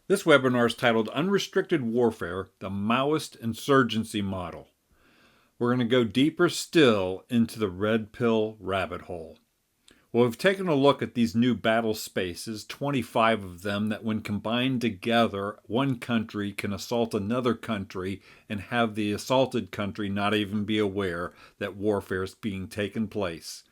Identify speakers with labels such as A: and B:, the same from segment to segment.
A: This webinar is titled Unrestricted Warfare, the Maoist Insurgency Model. We're going to go deeper still into the red pill rabbit hole. Well, we've taken a look at these new battle spaces, 25 of them, that when combined together, one country can assault another country and have the assaulted country not even be aware that warfare is being taken place.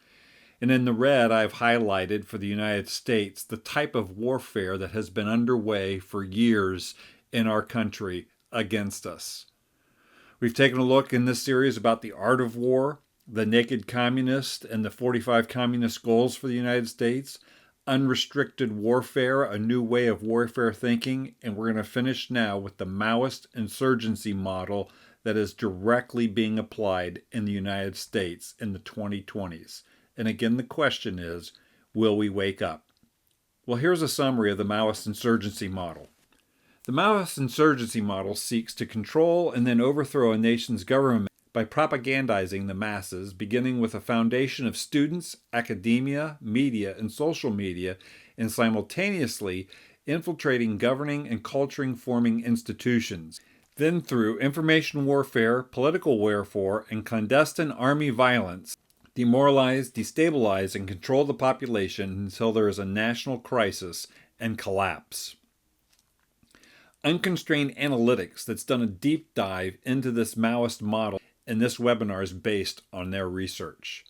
A: And in the red, I've highlighted for the United States the type of warfare that has been underway for years in our country against us. We've taken a look in this series about the art of war, the naked communist and the 45 communist goals for the United States, unrestricted warfare, a new way of warfare thinking, and we're going to finish now with the Maoist insurgency model that is directly being applied in the United States in the 2020s. And again, the question is, will we wake up? Well, here's a summary of the Maoist insurgency model. The Maoist insurgency model seeks to control and then overthrow a nation's government by propagandizing the masses, beginning with a foundation of students, academia, media, and social media, and simultaneously infiltrating governing and culture-forming institutions. Then through information warfare, political warfare, and clandestine army violence, demoralize, destabilize, and control the population until there is a national crisis and collapse. Unconstrained Analytics that's done a deep dive into this Maoist model, and this webinar is based on their research.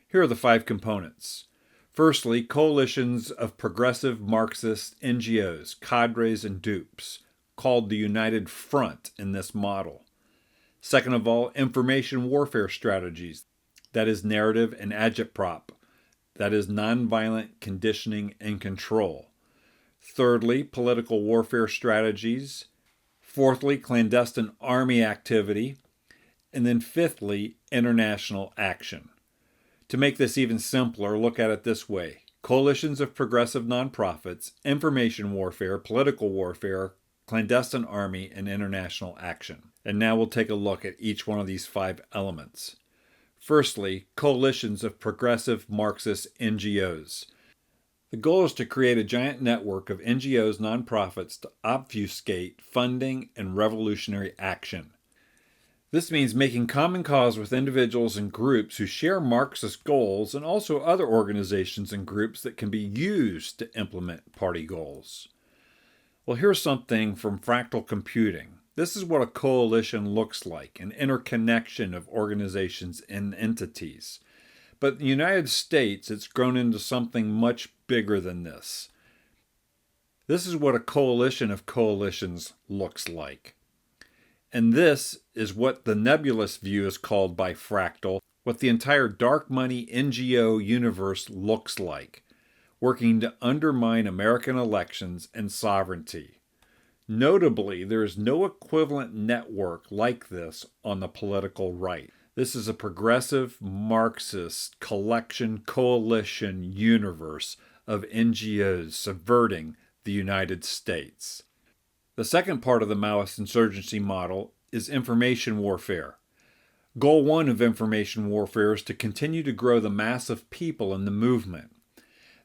A: Here are the 5 components. Firstly, coalitions of progressive Marxist NGOs, cadres, and dupes, called the United Front in this model. Second of all, information warfare strategies. That is narrative and agitprop. That is nonviolent conditioning and control. Thirdly, political warfare strategies. Fourthly, clandestine army activity. And then fifthly, international action. To make this even simpler, look at it this way. Coalitions of progressive nonprofits, information warfare, political warfare, clandestine army, and international action. And now we'll take a look at each one of these 5 elements. Firstly, coalitions of progressive Marxist NGOs. The goal is to create a giant network of NGOs, nonprofits to obfuscate funding and revolutionary action. This means making common cause with individuals and groups who share Marxist goals and also other organizations and groups that can be used to implement party goals. Well, here's something from fractal computing. This is what a coalition looks like, an interconnection of organizations and entities. But in the United States, it's grown into something much bigger than this. This is what a coalition of coalitions looks like. And this is what the nebulous view is called by Fractal, what the entire dark money NGO universe looks like, working to undermine American elections and sovereignty. Notably, there is no equivalent network like this on the political right. This is a progressive Marxist collection coalition universe of NGOs subverting the United States. The second part of the Maoist insurgency model is information warfare. Goal 1 of information warfare is to continue to grow the mass of people in the movement.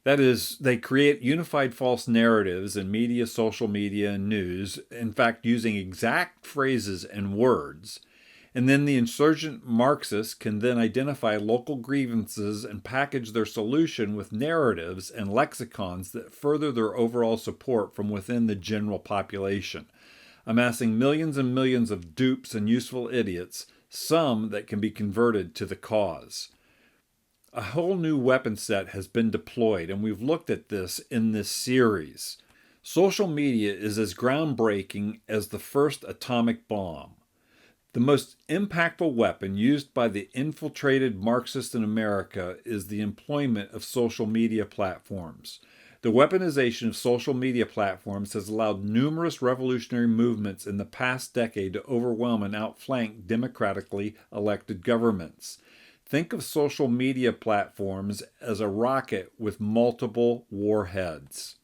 A: That is, they create unified false narratives in media, social media, and news, in fact using exact phrases and words. And then the insurgent Marxists can then identify local grievances and package their solution with narratives and lexicons that further their overall support from within the general population, amassing millions and millions of dupes and useful idiots, some that can be converted to the cause. A whole new weapon set has been deployed, and we've looked at this in this series. Social media is as groundbreaking as the first atomic bomb. The most impactful weapon used by the infiltrated Marxists in America is the employment of social media platforms. The weaponization of social media platforms has allowed numerous revolutionary movements in the past decade to overwhelm and outflank democratically elected governments. Think of social media platforms as a rocket with multiple warheads.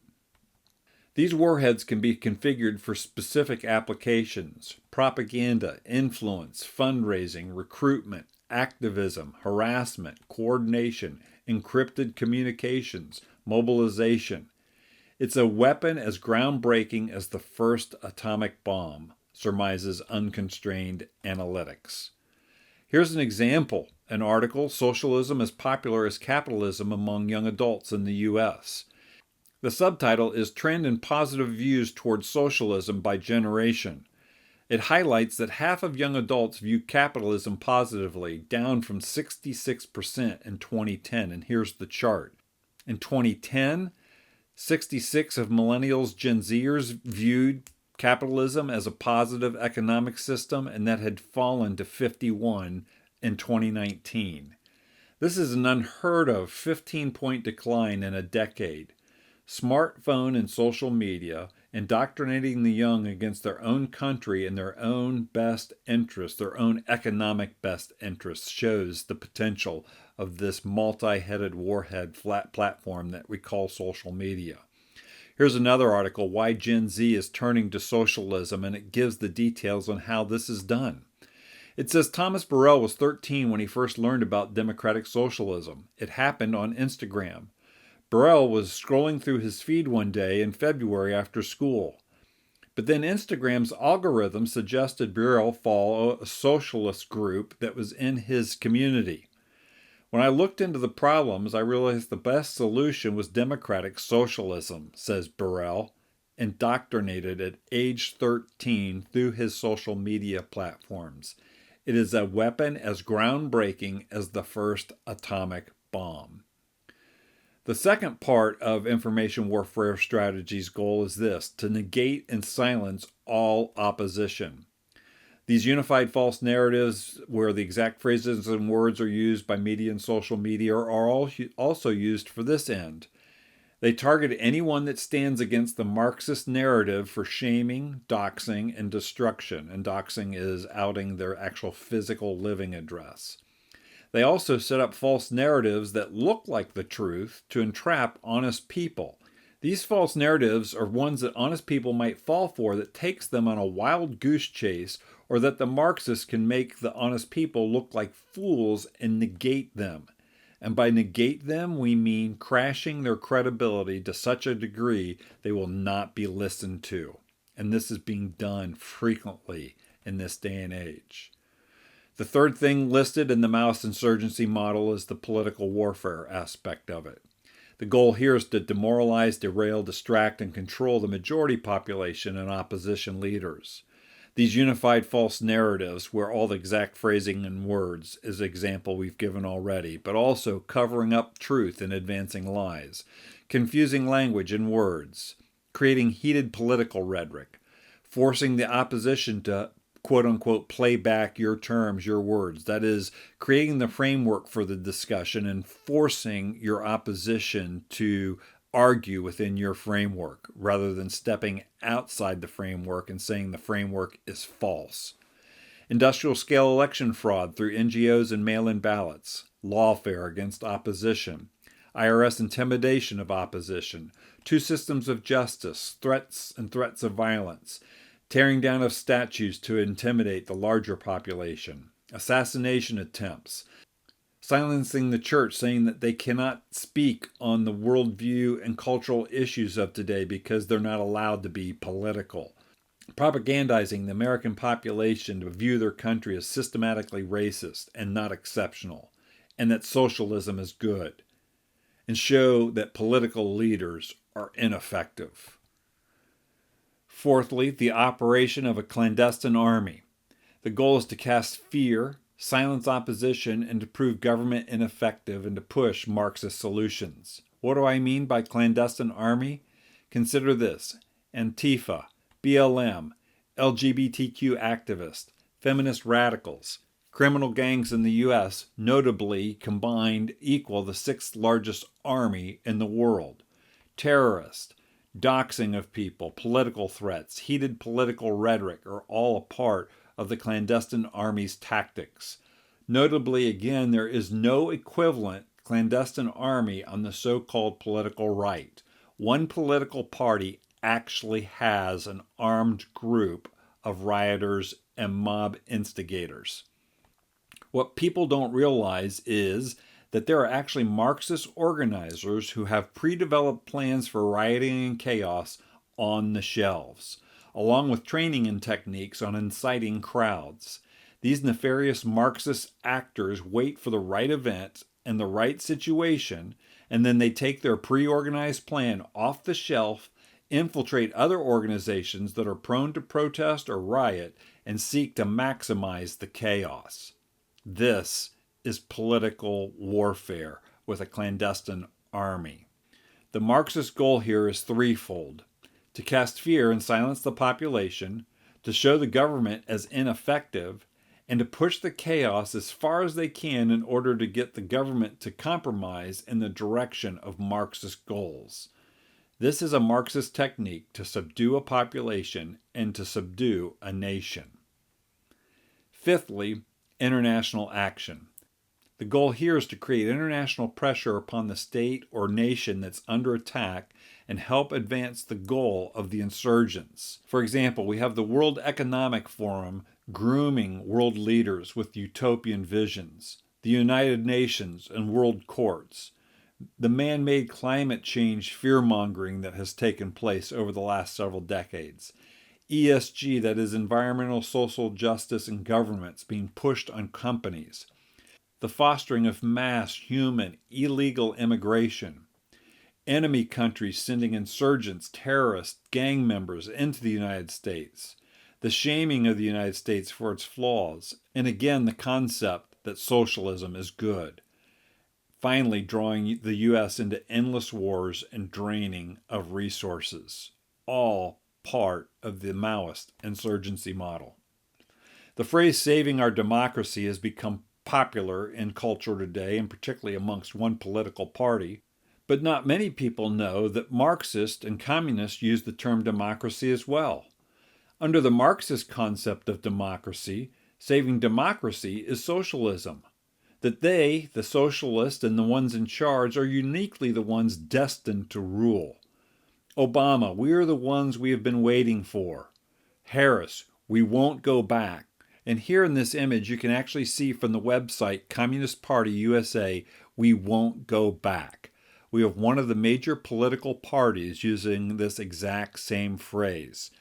A: These warheads can be configured for specific applications: propaganda, influence, fundraising, recruitment, activism, harassment, coordination, encrypted communications, mobilization. It's a weapon as groundbreaking as the first atomic bomb, surmises Unconstrained Analytics. Here's an example, an article, Socialism as Popular as Capitalism Among Young Adults in the U.S. The subtitle is Trend in Positive Views Towards Socialism by Generation. It highlights that half of young adults view capitalism positively, down from 66% in 2010. And here's the chart. In 2010, 66 of millennials, Gen Zers viewed capitalism as a positive economic system, and that had fallen to 51 in 2019. This is an unheard of 15-point decline in a decade. Smartphone and social media, indoctrinating the young against their own country and their own best interests, their own economic best interests, shows the potential of this multi-headed warhead flat platform that we call social media. Here's another article, Why Gen Z is Turning to Socialism, and it gives the details on how this is done. It says Thomas Burrell was 13 when he first learned about democratic socialism. It happened on Instagram. Burrell was scrolling through his feed one day in February after school. But then Instagram's algorithm suggested Burrell follow a socialist group that was in his community. When I looked into the problems, I realized the best solution was democratic socialism, says Burrell, indoctrinated at age 13 through his social media platforms. It is a weapon as groundbreaking as the first atomic bomb. The second part of information warfare strategy's goal is this: to negate and silence all opposition. These unified false narratives, where the exact phrases and words are used by media and social media, are also used for this end. They target anyone that stands against the Marxist narrative for shaming, doxing, and destruction. And doxing is outing their actual physical living address. They also set up false narratives that look like the truth to entrap honest people. These false narratives are ones that honest people might fall for, that takes them on a wild goose chase, or that the Marxists can make the honest people look like fools and negate them. And by negate them, we mean crashing their credibility to such a degree they will not be listened to. And this is being done frequently in this day and age. The third thing listed in the Maoist insurgency model is the political warfare aspect of it. The goal here is to demoralize, derail, distract, and control the majority population and opposition leaders. These unified false narratives, where all the exact phrasing and words is an example we've given already, but also covering up truth and advancing lies, confusing language and words, creating heated political rhetoric, forcing the opposition to quote-unquote play back your terms, your words. That is, creating the framework for the discussion and forcing your opposition to argue within your framework rather than stepping outside the framework and saying the framework is false. Industrial scale election fraud through NGOs and mail-in ballots, lawfare against opposition, IRS intimidation of opposition, two systems of justice, threats of violence, tearing down of statues to intimidate the larger population, assassination attempts, silencing the church, saying that they cannot speak on the worldview and cultural issues of today because they're not allowed to be political, propagandizing the American population to view their country as systematically racist and not exceptional, and that socialism is good, and show that political leaders are ineffective. Fourthly, the operation of a clandestine army. The goal is to cast fear, silence opposition, and to prove government ineffective and to push Marxist solutions. What do I mean by clandestine army? Consider this: Antifa, BLM, LGBTQ activists, feminist radicals, criminal gangs in the U.S. notably combined equal the sixth largest army in the world. Terrorists, doxing of people, political threats, heated political rhetoric are all a part of the clandestine army's tactics. Notably, again, there is no equivalent clandestine army on the so-called political right. One political party actually has an armed group of rioters and mob instigators. What people don't realize is that there are actually Marxist organizers who have pre-developed plans for rioting and chaos on the shelves, along with training and techniques on inciting crowds. These nefarious Marxist actors wait for the right event and the right situation, and then they take their pre-organized plan off the shelf, infiltrate other organizations that are prone to protest or riot, and seek to maximize the chaos. This is political warfare with a clandestine army. The Marxist goal here is threefold: to cast fear and silence the population, to show the government as ineffective, and to push the chaos as far as they can in order to get the government to compromise in the direction of Marxist goals. This is a Marxist technique to subdue a population and to subdue a nation. Fifthly, international action. The goal here is to create international pressure upon the state or nation that's under attack and help advance the goal of the insurgents. For example, we have the World Economic Forum grooming world leaders with utopian visions, the United Nations and world courts, the man-made climate change fear-mongering that has taken place over the last several decades, ESG, that is environmental, social justice, and governments being pushed on companies, the fostering of mass, human, illegal immigration, enemy countries sending insurgents, terrorists, gang members into the United States, the shaming of the United States for its flaws, and again the concept that socialism is good. Finally, drawing the U.S. into endless wars and draining of resources, all part of the Maoist insurgency model. The phrase saving our democracy has become popular in culture today, and particularly amongst one political party. But not many people know that Marxists and communists use the term democracy as well. Under the Marxist concept of democracy, saving democracy is socialism. That they, the socialists and the ones in charge, are uniquely the ones destined to rule. Obama, we are the ones we have been waiting for. Harris, we won't go back. And here in this image, you can actually see from the website Communist Party USA, we won't go back. We have one of the major political parties using this exact same phrase.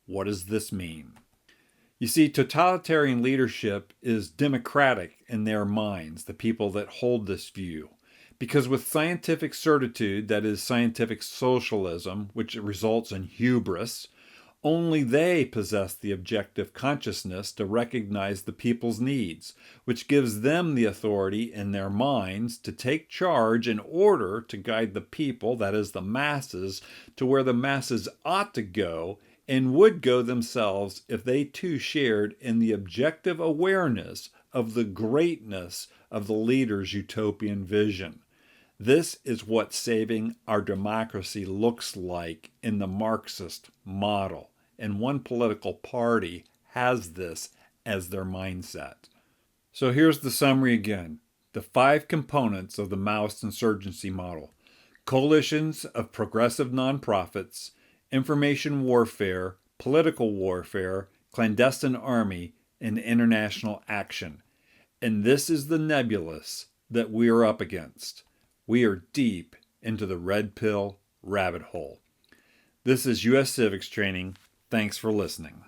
A: What does this mean? You see, totalitarian leadership is democratic in their minds, the people that hold this view. Because with scientific certitude, that is scientific socialism, which results in hubris, only they possess the objective consciousness to recognize the people's needs, which gives them the authority in their minds to take charge in order to guide the people, that is the masses, to where the masses ought to go and would go themselves if they too shared in the objective awareness of the greatness of the leader's utopian vision. This is what saving our democracy looks like in the Marxist model. And one political party has this as their mindset. So here's the summary again. The 5 components of the Maoist insurgency model: coalitions of progressive nonprofits, information warfare, political warfare, clandestine army, and international action. And this is the nebulous that we are up against. We are deep into the red pill rabbit hole. This is U.S. Civics Training. Thanks for listening.